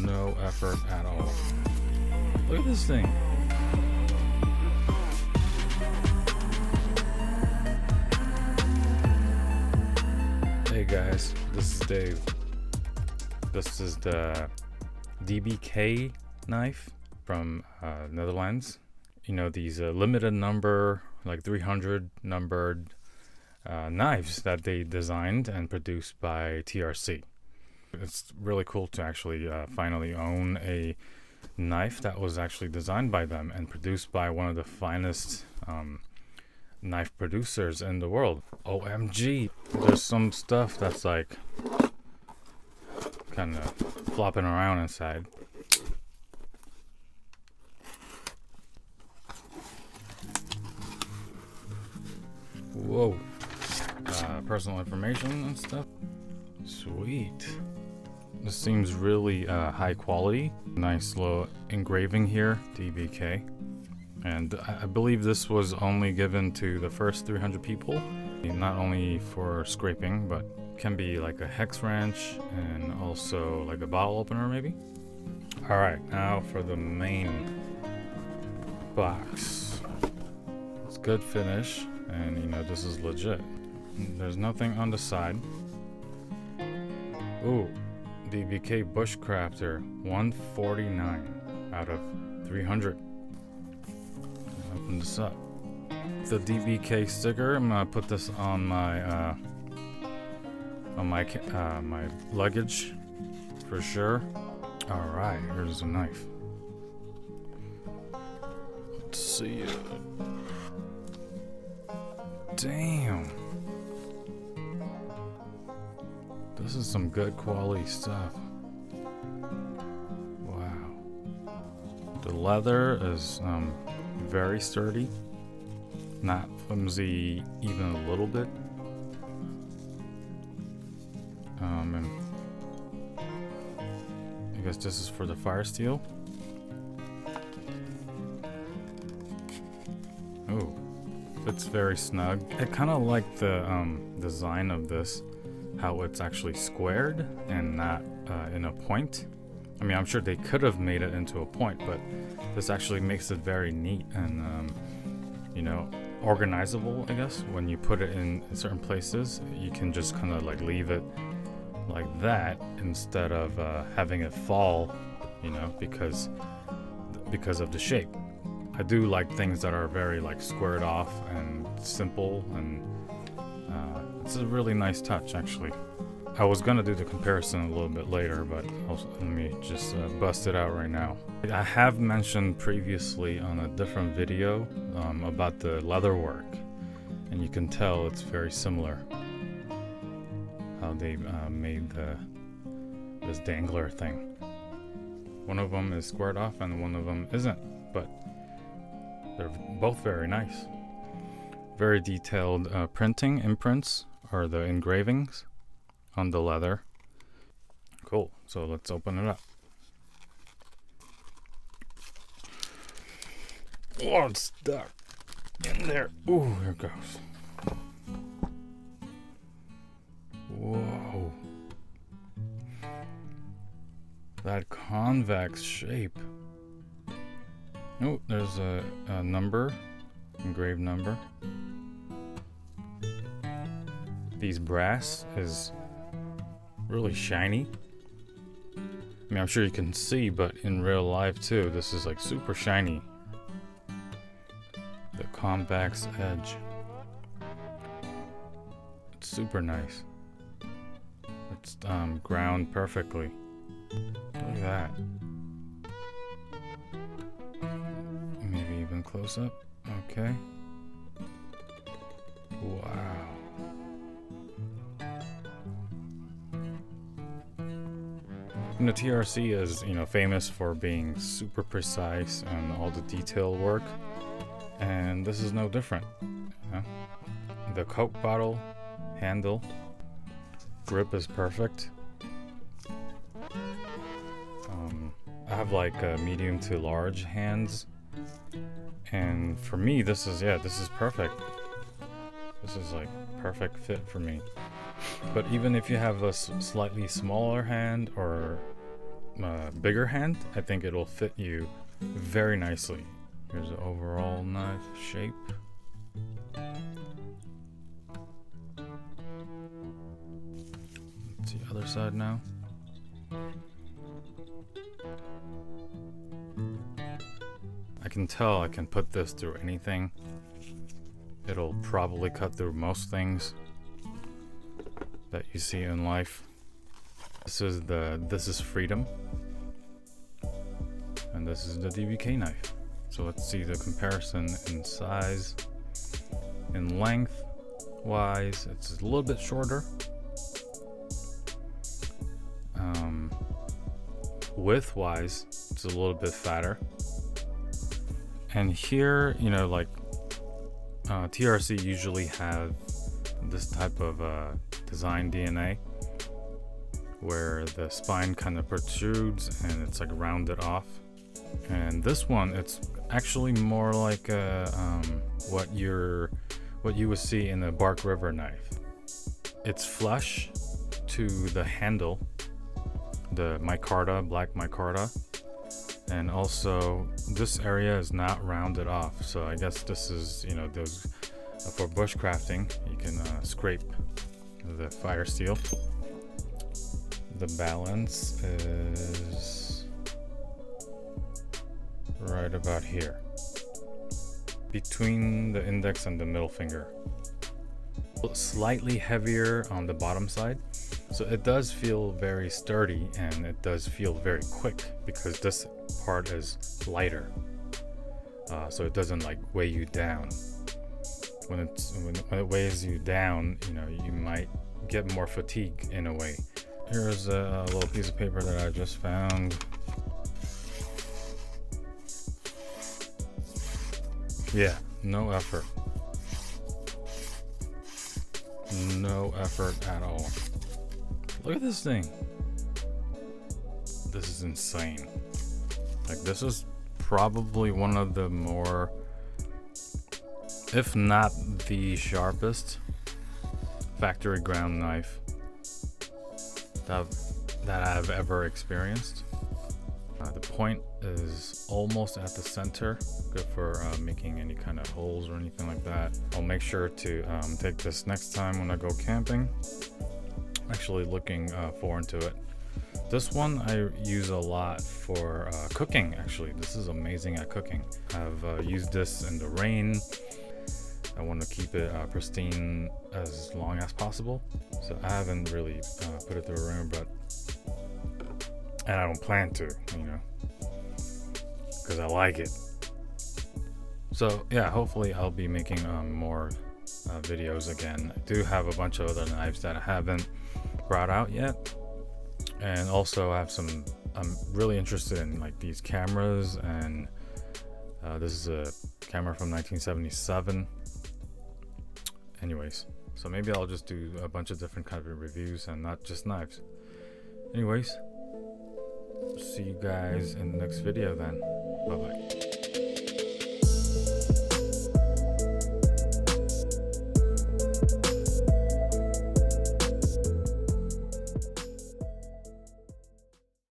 no effort at all. Look at this thing. Hey guys, this is Dave. This is the DBK knife from Netherlands. You know, these limited number, like 300 numbered knives that they designed and produced by TRC. It's really cool to actually finally own a knife that was actually designed by them and produced by one of the finest knife producers in the world. OMG! There's some stuff that's like kind of flopping around inside. Whoa. Personal information and stuff. Sweet. This seems really high quality. Nice little engraving here, DBK. And I believe this was only given to the first 300 people. Not only for scraping, but can be like a hex wrench and also like a bottle opener maybe. Alright, now for the main box. It's good finish, and you know this is legit. There's nothing on the side. Ooh, DBK Bushcrafter 149 out of 300. Open this up. The DBK sticker. I'm gonna put this on my my luggage for sure. All right, here's the knife. Let's see it. Damn. This is some good quality stuff. Wow. The leather is very sturdy, not flimsy even a little bit. And I guess this is for the fire steel. Oh, it's very snug. I kind of like the design of this, how it's actually squared and not in a point. I mean, I'm sure they could have made it into a point, but this actually makes it very neat and, you know, organizable, I guess. When you put it in certain places, you can just kind of like leave it like that instead of having it fall, you know, because of the shape. I do like things that are very like squared off and simple, and it's a really nice touch actually. I was gonna do the comparison a little bit later, but let me just bust it out right now. I have mentioned previously on a different video about the leather work, and you can tell it's very similar how they made this dangler thing. One of them is squared off and one of them isn't, but they're both very nice. Very detailed printing, imprints, or the engravings on the leather. Cool, so let's open it up. Oh, it's stuck in there. Ooh, here it goes. Whoa. That convex shape. Oh, there's a number, engraved number. These brass is really shiny. I mean, I'm sure you can see, but in real life too, this is like super shiny. The convex edge. It's super nice. It's ground perfectly. Look at that. Maybe even close up. Okay. Wow. You know, TRC is, you know, famous for being super precise and all the detail work, and this is no different. Yeah? The Coke bottle handle grip is perfect. I have like medium to large hands, and for me this is perfect. This is like perfect fit for me. But even if you have a slightly smaller hand or bigger hand, I think it'll fit you very nicely. Here's the overall knife shape. Let's see the other side now. I can tell I can put this through anything. It'll probably cut through most things that you see in life. This is Freedom, and this is the DBK knife. So let's see the comparison in size, in length wise. It's a little bit shorter. Width wise, it's a little bit fatter. And here, you know, like TRC usually have this type of design DNA where the spine kind of protrudes and it's like rounded off. And this one, it's actually more like what you would see in a Bark River knife. It's flush to the handle, the micarta, black micarta, and also this area is not rounded off. So I guess this is, you know, those for bushcrafting, you can scrape the fire steel. The balance is right about here, between the index and the middle finger. Slightly heavier on the bottom side, so it does feel very sturdy and it does feel very quick because this part is lighter, so it doesn't like weigh you down. When it weighs you down, you know, you might get more fatigue in a way. Here's a little piece of paper that I just found. Yeah, no effort. No effort at all. Look at this thing. This is insane. Like, this is probably one of the more, if not the sharpest, factory ground knife that I've ever experienced. The point is almost at the center, good for making any kind of holes or anything like that. I'll make sure to take this next time when I go camping. Actually looking forward to it. This one I use a lot for cooking. Actually, this is amazing at cooking. I've used this in the rain. I want to keep it pristine as long as possible, so I haven't really put it through a ringer, and I don't plan to, you know, because I like it. So yeah, hopefully I'll be making more videos again. I do have a bunch of other knives that I haven't brought out yet, and also I have some, I'm really interested in like these cameras, and this is a camera from 1977. Anyways, so maybe I'll just do a bunch of different kind of reviews and not just knives. Anyways, see you guys in the next video then. Bye bye.